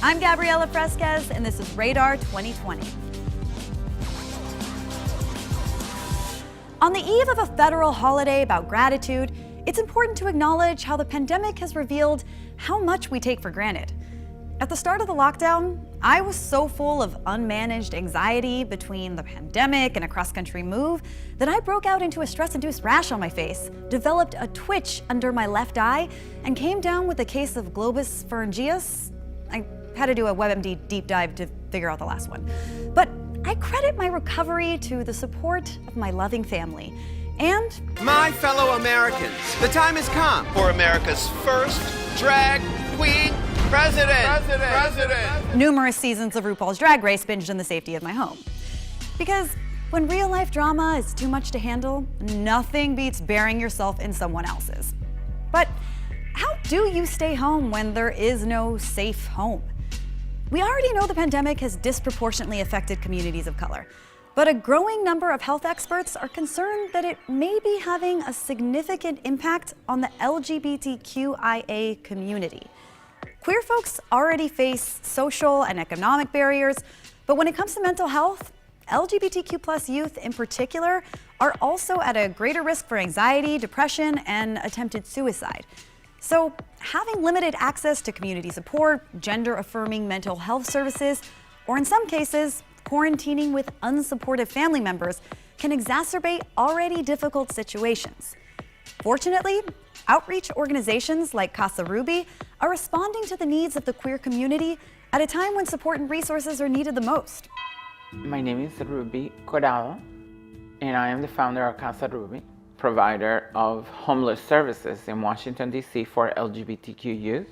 I'm Gabriela Fresquez, and this is Radar 2020. On the eve of a federal holiday about gratitude, it's important to acknowledge how the pandemic has revealed how much we take for granted. At the start of the lockdown, I was so full of unmanaged anxiety between the pandemic and a cross-country move that I broke out into a stress-induced rash on my face, developed a twitch under my left eye, and came down with a case of globus pharyngeus. I had to do a WebMD deep dive to figure out the last one. But I credit my recovery to the support of my loving family and my fellow Americans, the time has come for America's first drag queen president. Numerous seasons of RuPaul's Drag Race binged in the safety of my home. Because when real life drama is too much to handle, nothing beats burying yourself in someone else's. But how do you stay home when there is no safe home? We already know the pandemic has disproportionately affected communities of color, but a growing number of health experts are concerned that it may be having a significant impact on the LGBTQIA community. Queer folks already face social and economic barriers, but when it comes to mental health, LGBTQ+ youth in particular are also at a greater risk for anxiety, depression, and attempted suicide. So having limited access to community support, gender-affirming mental health services, or in some cases, quarantining with unsupportive family members can exacerbate already difficult situations. Fortunately, outreach organizations like Casa Ruby are responding to the needs of the queer community at a time when support and resources are needed the most. My name is Ruby Corrado, and I am the founder of Casa Ruby, provider of homeless services in Washington, D.C. for LGBTQ youth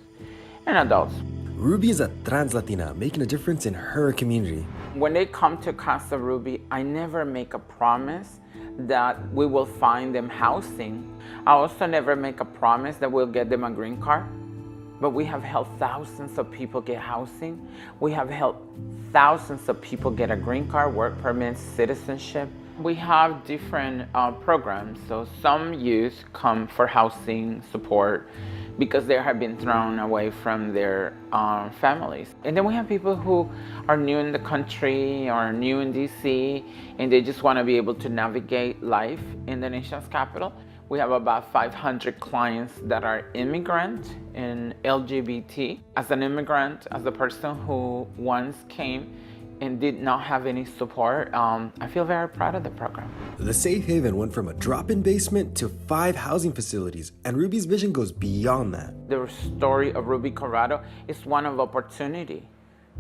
and adults. Ruby is a trans Latina making a difference in her community. When they come to Casa Ruby, I never make a promise that we will find them housing. I also never make a promise that we'll get them a green card, but we have helped thousands of people get housing. We have helped thousands of people get a green card, work permits, citizenship. We have different programs. So some youth come for housing support because they have been thrown away from their families. And then we have people who are new in the country or new in DC, and they just want to be able to navigate life in the nation's capital. We have about 500 clients that are immigrant and LGBT. As an immigrant, as a person who once came and did not have any support, I feel very proud of the program. The Safe Haven went from a drop-in basement to 5 housing facilities, and Ruby's vision goes beyond that. The story of Ruby Corrado is one of opportunity.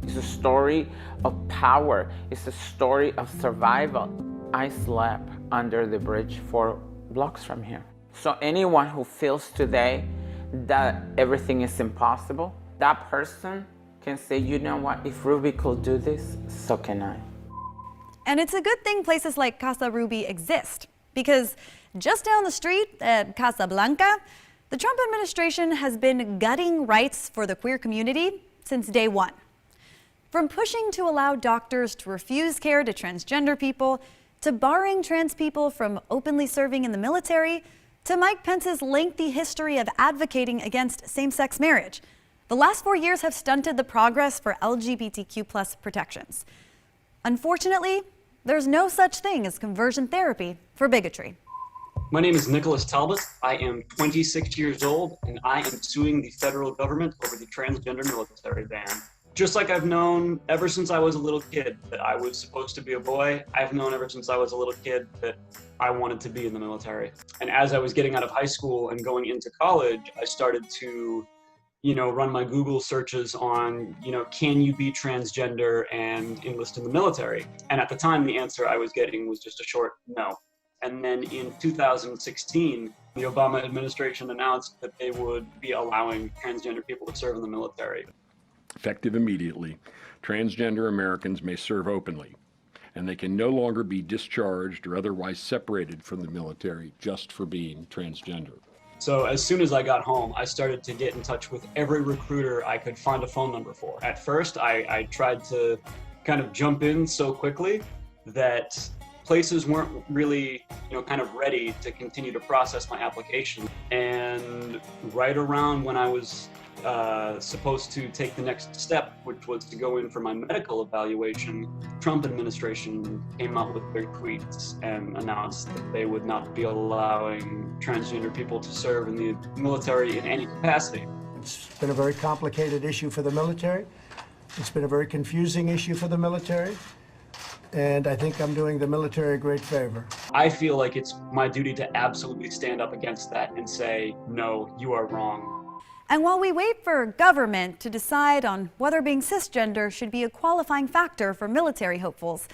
It's a story of power. It's a story of survival. I slept under the bridge 4 blocks from here. So anyone who feels today that everything is impossible, that person can say, you know what, if Ruby could do this, so can I. And it's a good thing places like Casa Ruby exist, because just down the street at Casa Blanca, the Trump administration has been gutting rights for the queer community since day one. From pushing to allow doctors to refuse care to transgender people, to barring trans people from openly serving in the military, to Mike Pence's lengthy history of advocating against same-sex marriage. The last 4 years have stunted the progress for LGBTQ+ protections. Unfortunately, there's no such thing as conversion therapy for bigotry. My name is Nicholas Talbot. I am 26 years old, and I am suing the federal government over the transgender military ban. Just like I've known ever since I was a little kid that I was supposed to be a boy, I've known ever since I was a little kid that I wanted to be in the military. And as I was getting out of high school and going into college, I started to run my Google searches on, can you be transgender and enlist in the military? And at the time, the answer I was getting was just a short no. And then in 2016, the Obama administration announced that they would be allowing transgender people to serve in the military. Effective immediately, transgender Americans may serve openly, and they can no longer be discharged or otherwise separated from the military just for being transgender. So as soon as I got home, I started to get in touch with every recruiter I could find a phone number for. At first, I tried to kind of jump in so quickly that places weren't really, kind of ready to continue to process my application. And right around when I was supposed to take the next step, which was to go in for my medical evaluation, Trump administration came out with their tweets and announced that they would not be allowing transgender people to serve in the military in any capacity. It's been a very complicated issue for the military. It's been a very confusing issue for the military. And I think I'm doing the military a great favor. I feel like it's my duty to absolutely stand up against that and say, no, you are wrong. And while we wait for government to decide on whether being cisgender should be a qualifying factor for military hopefuls,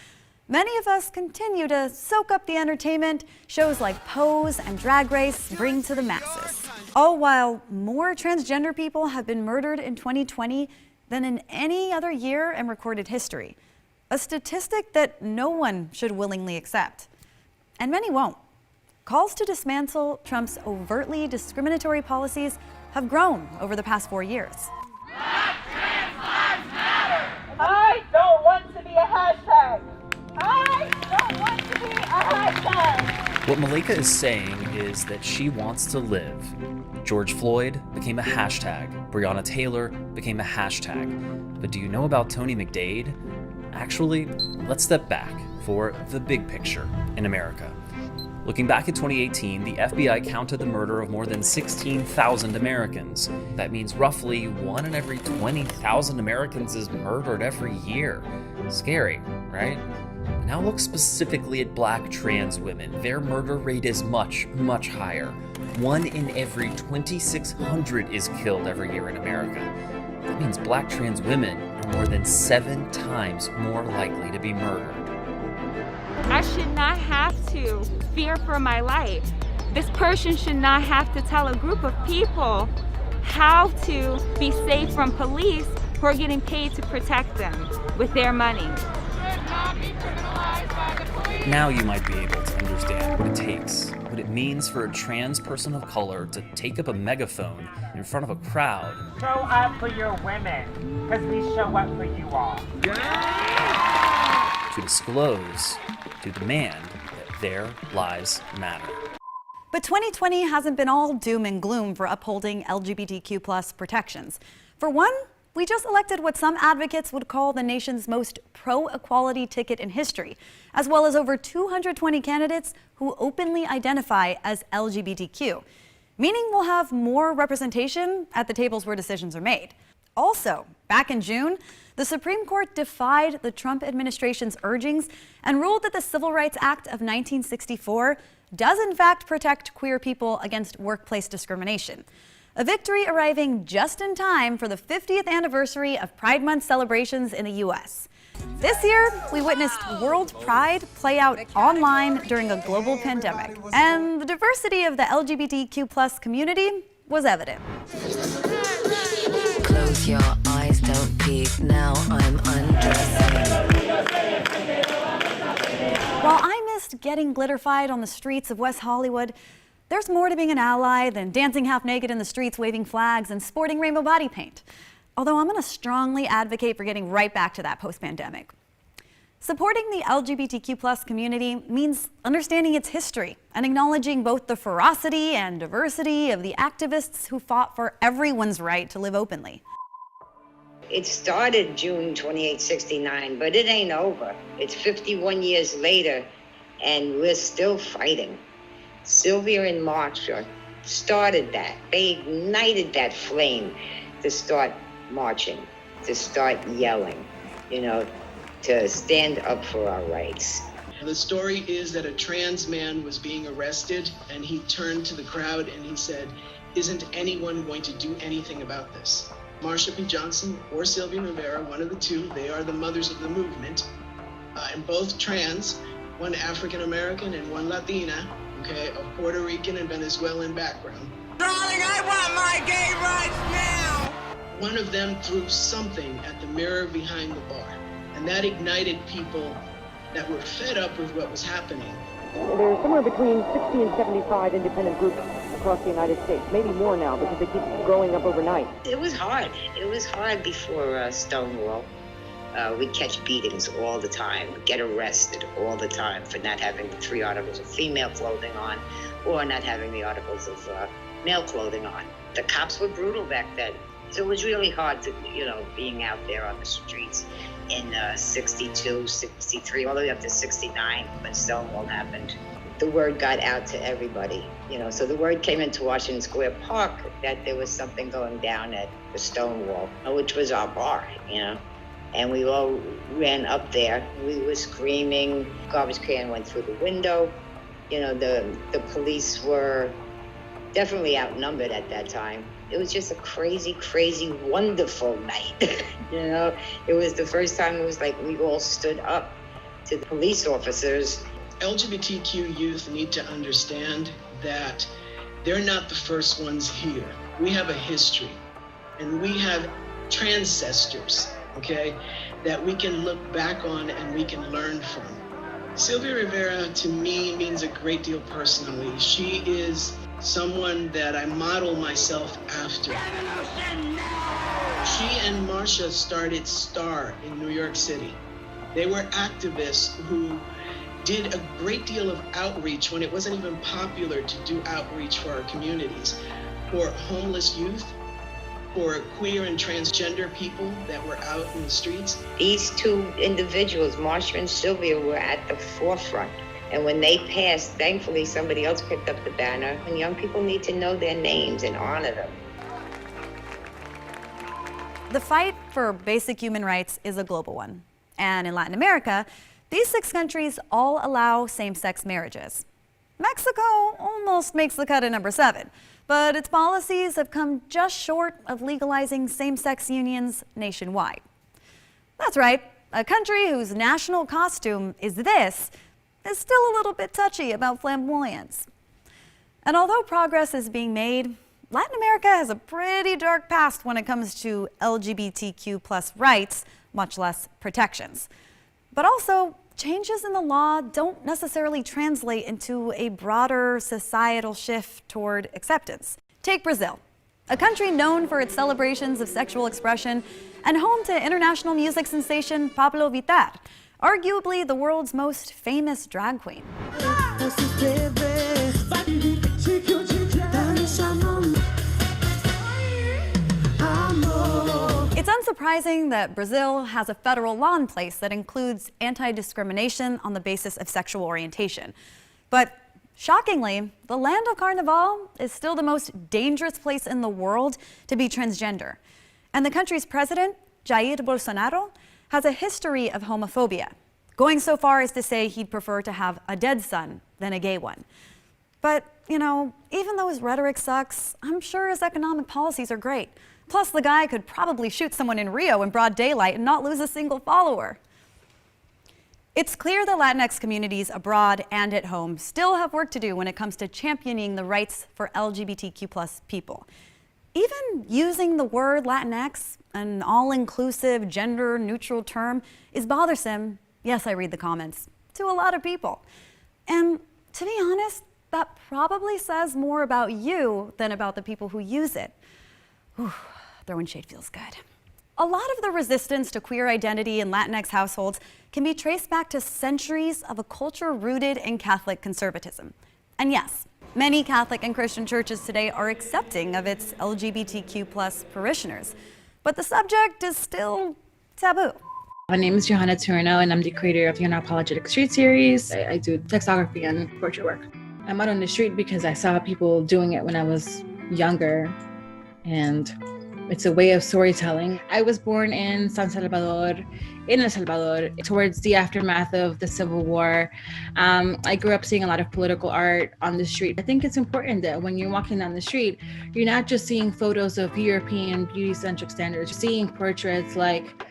many of us continue to soak up the entertainment shows like Pose and Drag Race bring to the masses. All while more transgender people have been murdered in 2020 than in any other year in recorded history. A statistic that no one should willingly accept. And many won't. Calls to dismantle Trump's overtly discriminatory policies have grown over the past 4 years. Black trans lives matter! I don't want to be a hashtag! I don't want to be a hashtag! What Malika is saying is that she wants to live. George Floyd became a hashtag. Breonna Taylor became a hashtag. But do you know about Tony McDade? Actually, let's step back for the big picture in America. Looking back at 2018, the FBI counted the murder of more than 16,000 Americans. That means roughly 1 in every 20,000 Americans is murdered every year. Scary, right? Now look specifically at Black trans women. Their murder rate is much, much higher. 1 in every 2,600 is killed every year in America. That means Black trans women are more than 7 times more likely to be murdered. I should not have to fear for my life. This person should not have to tell a group of people how to be safe from police who are getting paid to protect them with their money. Now you might be able to understand what it takes, what it means for a trans person of color to take up a megaphone in front of a crowd. Show up for your women, because we show up for you all. To disclose, to demand that their lives matter. But 2020 hasn't been all doom and gloom for upholding LGBTQ+ protections. For one, we just elected what some advocates would call the nation's most pro-equality ticket in history, as well as over 220 candidates who openly identify as LGBTQ, meaning we'll have more representation at the tables where decisions are made. Also, back in June, the Supreme Court defied the Trump administration's urgings and ruled that the Civil Rights Act of 1964 does in fact protect queer people against workplace discrimination. A victory arriving just in time for the 50th anniversary of Pride Month celebrations in the U.S. This year, we witnessed World Pride play out online during a global pandemic, and the diversity of the LGBTQ+ community was evident. Close your eyes, don't peek, now I'm undressing. While I missed getting glitterfied on the streets of West Hollywood, there's more to being an ally than dancing half naked in the streets waving flags and sporting rainbow body paint. Although I'm going to strongly advocate for getting right back to that post-pandemic. Supporting the LGBTQ+ community means understanding its history and acknowledging both the ferocity and diversity of the activists who fought for everyone's right to live openly. It started June 2869, but it ain't over. It's 51 years later, and we're still fighting. Sylvia and Marsha started that. They ignited that flame to start marching, to start yelling, to stand up for our rights. The story is that a trans man was being arrested, and he turned to the crowd and he said, "Isn't anyone going to do anything about this?" Marsha P. Johnson or Sylvia Rivera, one of the two, they are the mothers of the movement, and both trans, one African American and one Latina, of Puerto Rican and Venezuelan background. Darling, I want my gay rights now! One of them threw something at the mirror behind the bar, and that ignited people that were fed up with what was happening. There are somewhere between 60 and 75 independent groups across the United States, maybe more now because they keep growing up overnight. It was hard. It was hard before Stonewall. We'd catch beatings all the time, get arrested all the time for not having the 3 articles of female clothing on or not having the articles of male clothing on. The cops were brutal back then. So it was really hard to, being out there on the streets in 62, 63, all the way up to 69 when Stonewall happened. The word got out to everybody, so the word came into Washington Square Park that there was something going down at the Stonewall, which was our bar, and we all ran up there. We were screaming, garbage can went through the window. The police were definitely outnumbered at that time. It was just a crazy, crazy, wonderful night. It was the first time it was like we all stood up to the police officers. LGBTQ youth need to understand that they're not the first ones here. We have a history, and we have transcestors, okay, that we can look back on and we can learn from. Sylvia Rivera, to me, means a great deal personally. She is someone that I model myself after. She and Marsha started STAR in New York City. They were activists who did a great deal of outreach when it wasn't even popular to do outreach for our communities, for homeless youth, for queer and transgender people that were out in the streets. These two individuals, Marsha and Sylvia, were at the forefront. And when they passed, thankfully somebody else picked up the banner, and young people need to know their names and honor them. The fight for basic human rights is a global one. And in Latin America, these 6 countries all allow same-sex marriages. Mexico almost makes the cut at number 7, but its policies have come just short of legalizing same-sex unions nationwide. That's right, a country whose national costume is this is still a little bit touchy about flamboyance. And although progress is being made, Latin America has a pretty dark past when it comes to LGBTQ+ rights, much less protections. But also, changes in the law don't necessarily translate into a broader societal shift toward acceptance. Take Brazil, a country known for its celebrations of sexual expression and home to international music sensation Pablo Vittar, arguably the world's most famous drag queen. It's unsurprising that Brazil has a federal law in place that includes anti-discrimination on the basis of sexual orientation. But shockingly, the land of Carnival is still the most dangerous place in the world to be transgender. And the country's president, Jair Bolsonaro, has a history of homophobia, going so far as to say he'd prefer to have a dead son than a gay one. But, even though his rhetoric sucks, I'm sure his economic policies are great. Plus, the guy could probably shoot someone in Rio in broad daylight and not lose a single follower. It's clear the Latinx communities abroad and at home still have work to do when it comes to championing the rights for LGBTQ+ people. Even using the word Latinx, an all-inclusive, gender-neutral term, is bothersome, yes, I read the comments, to a lot of people. And to be honest, that probably says more about you than about the people who use it. Whew, throwing shade feels good. A lot of the resistance to queer identity in Latinx households can be traced back to centuries of a culture rooted in Catholic conservatism. And yes, many Catholic and Christian churches today are accepting of its LGBTQ+ parishioners, but the subject is still taboo. My name is Johanna Turno, and I'm the creator of the Unapologetic Street series. I do textography and portrait work. I'm out on the street because I saw people doing it when I was younger, and it's a way of storytelling. I was born in San Salvador, in El Salvador, towards the aftermath of the Civil War. I grew up seeing a lot of political art on the street. I think it's important that when you're walking down the street, you're not just seeing photos of European beauty-centric standards, you're seeing portraits like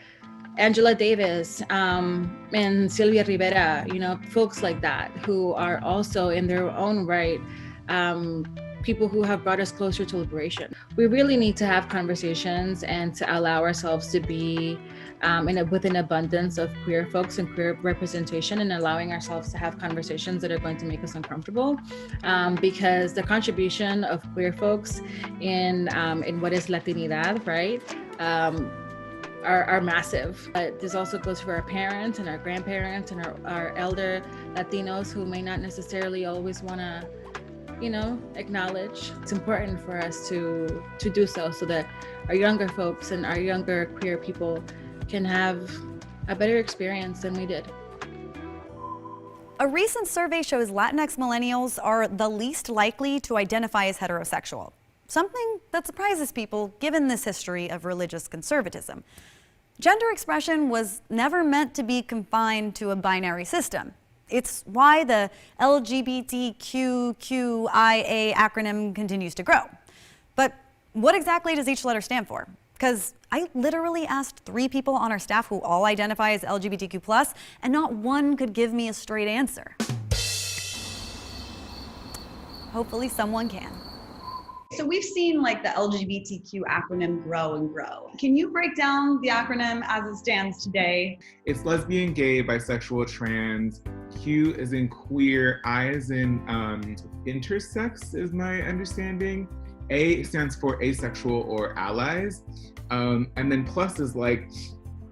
Angela Davis and Sylvia Rivera, folks like that who are also in their own right people who have brought us closer to liberation. We really need to have conversations and to allow ourselves to be with an abundance of queer folks and queer representation, and allowing ourselves to have conversations that are going to make us uncomfortable, because the contribution of queer folks in what is Latinidad, right, are massive. But this also goes for our parents and our grandparents and our elder Latinos who may not necessarily always want to acknowledge. It's important for us to do so that our younger folks and our younger queer people can have a better experience than we did. A recent survey shows Latinx millennials are the least likely to identify as heterosexual, something that surprises people given this history of religious conservatism. Gender expression was never meant to be confined to a binary system. It's why the LGBTQIA acronym continues to grow. But what exactly does each letter stand for? Because I literally asked 3 people on our staff who all identify as LGBTQ+, and not one could give me a straight answer. Hopefully someone can. So we've seen like the LGBTQ acronym grow and grow. Can you break down the acronym as it stands today? It's lesbian, gay, bisexual, trans. Q is in queer, I is in intersex is my understanding. A stands for asexual or allies. And then plus is like,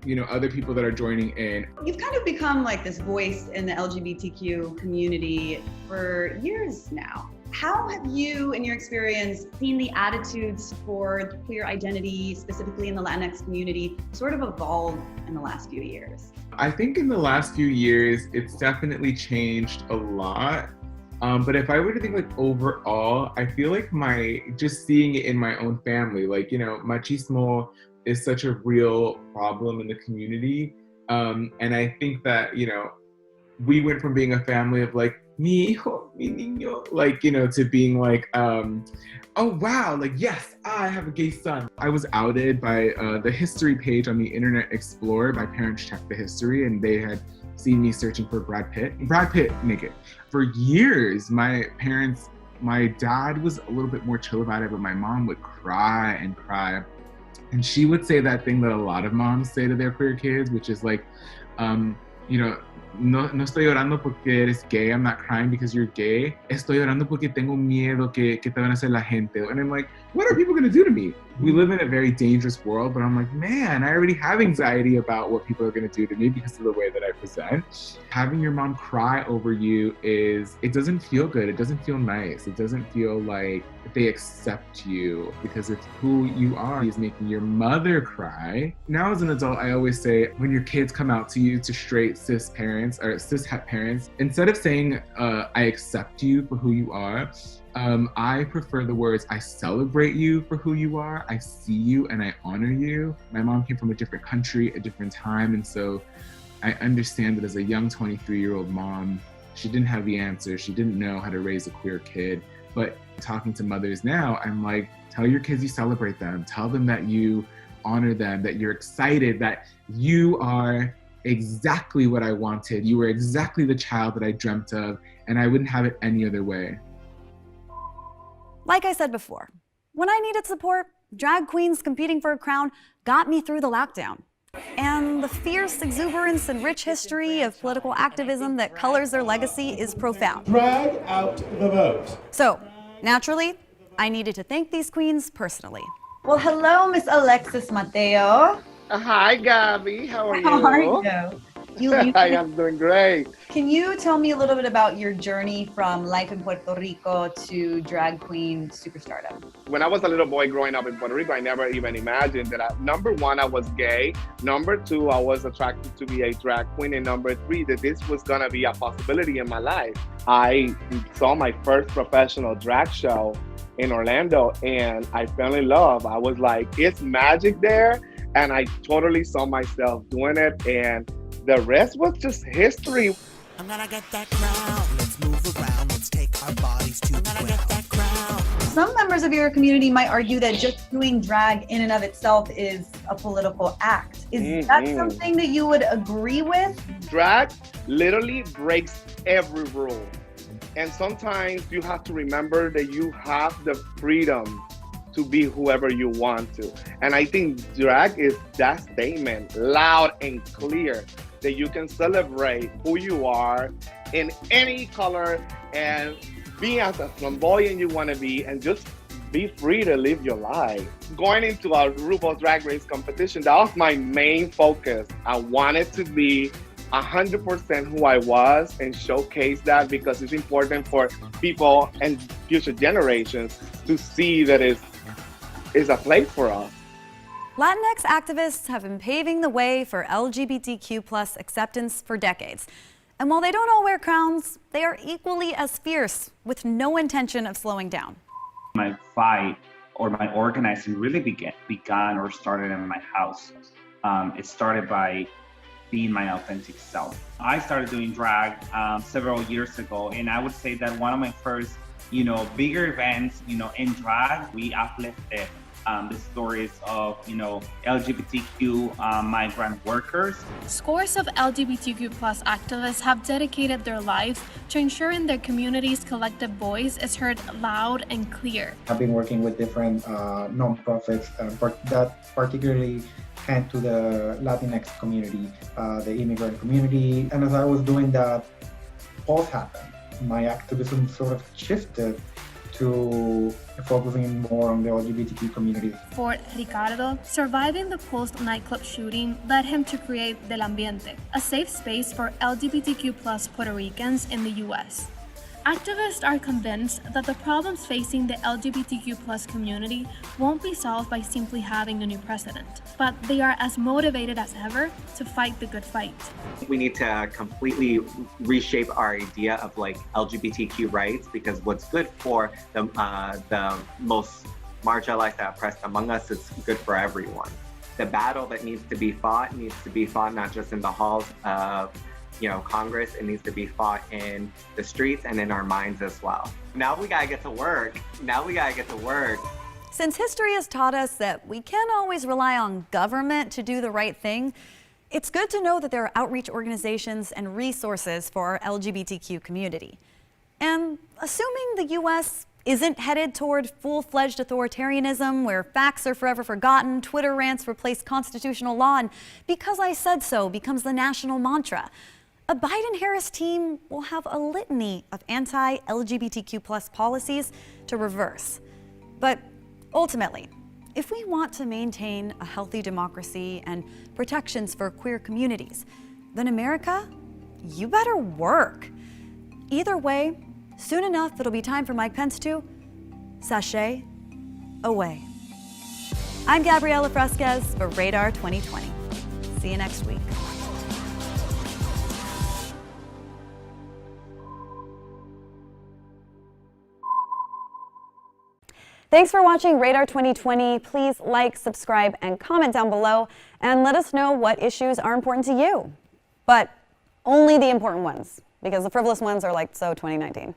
you know, other people that are joining in. You've kind of become like this voice in the LGBTQ community for years now. How have you, in your experience, seen the attitudes for queer identity, specifically in the Latinx community, sort of evolve in the last few years? I think in the last few years, it's definitely changed a lot. But if I were to think like overall, I feel like just seeing it in my own family, like, you know, machismo is such a real problem in the community. And I think that, you know, we went from being a family of like, mi hijo, mi niño, like, you know, to being like, oh wow, like, yes, I have a gay son. I was outed by the history page on the Internet Explorer. My parents checked the history and they had seen me searching for Brad Pitt naked. For years, my dad was a little bit more chill about it, but my mom would cry and cry. And she would say that thing that a lot of moms say to their queer kids, which is like, you know, no estoy llorando porque eres gay. I'm not crying because you're gay. Estoy llorando porque tengo miedo que te van a hacer la gente. And I'm like, what are people gonna do to me? We live in a very dangerous world, but I'm like, man, I already have anxiety about what people are gonna do to me because of the way that I present. Having your mom cry over you it doesn't feel good. It doesn't feel nice. It doesn't feel like they accept you because of who you are is making your mother cry. Now as an adult, I always say when your kids come out to you, to straight cis parents or cis het parents, instead of saying, I accept you for who you are, I prefer the words, I celebrate you for who you are, I see you and I honor you. My mom came from a different country, a different time, and so I understand that as a young 23-year-old mom, she didn't have the answer. She didn't know how to raise a queer kid. But talking to mothers now, I'm like, tell your kids you celebrate them. Tell them that you honor them, that you're excited, that you are exactly what I wanted. You were exactly the child that I dreamt of, and I wouldn't have it any other way. Like I said before, when I needed support, drag queens competing for a crown got me through the lockdown. And the fierce exuberance and rich history of political activism that colors their legacy is profound. Drag out the vote. So, naturally, I needed to thank these queens personally. Well, hello, Miss Alexis Mateo. Hi, Gabby. How are you? How are you? I am doing great. Can you tell me a little bit about your journey from life in Puerto Rico to drag queen superstardom? When I was a little boy growing up in Puerto Rico, I never even imagined that number one, I was gay. Number two, I was attracted to be a drag queen. And number three, that this was gonna be a possibility in my life. I saw my first professional drag show in Orlando and I fell in love. I was like, it's magic there. And I totally saw myself doing it. And the rest was just history. I'm gonna get that crown. Let's move around. Let's take our bodies to the ground. Get that crown. Some members of your community might argue that just doing drag in and of itself is a political act. Is that something that you would agree with? Drag literally breaks every rule. And sometimes you have to remember that you have the freedom to be whoever you want to. And I think drag is that statement, loud and clear, that you can celebrate who you are in any color and be as a flamboyant you want to be and just be free to live your life. Going into a RuPaul's Drag Race competition, that was my main focus. I wanted to be 100% who I was and showcase that because it's important for people and future generations to see that it's a place for us. Latinx activists have been paving the way for LGBTQ+ acceptance for decades. And while they don't all wear crowns, they are equally as fierce, with no intention of slowing down. My fight or my organizing really began or started in my house. It started by being my authentic self. I started doing drag several years ago, and I would say that one of my first, bigger events, in drag, we uplifted the stories of, LGBTQ migrant workers. Scores of LGBTQ+ activists have dedicated their lives to ensuring their community's collective voice is heard loud and clear. I've been working with different nonprofits that particularly tend to the Latinx community, the immigrant community. And as I was doing that, pause happened. My activism sort of shifted to focusing more on the LGBTQ community. For Ricardo, surviving the Pulse nightclub shooting led him to create Del Ambiente, a safe space for LGBTQ+ Puerto Ricans in the U.S. Activists are convinced that the problems facing the LGBTQ+ community won't be solved by simply having a new president, but they are as motivated as ever to fight the good fight. We need to completely reshape our idea of LGBTQ rights, because what's good for the most marginalized and oppressed among us is good for everyone. The battle that needs to be fought not just in the halls of Congress. It needs to be fought in the streets and in our minds as well. Now we gotta get to work. Since history has taught us that we can't always rely on government to do the right thing, it's good to know that there are outreach organizations and resources for our LGBTQ community. And assuming the U.S. isn't headed toward full-fledged authoritarianism where facts are forever forgotten, Twitter rants replace constitutional law, and "because I said so" becomes the national mantra, a Biden-Harris team will have a litany of anti-LGBTQ+ policies to reverse. But ultimately, if we want to maintain a healthy democracy and protections for queer communities, then America, you better work. Either way, soon enough it'll be time for Mike Pence to sashay away. I'm Gabriela Fresquez for Radar 2020. See you next week. Thanks for watching Radar 2020. Please like, subscribe, and comment down below, and let us know what issues are important to you. But only the important ones, because the frivolous ones are so 2019.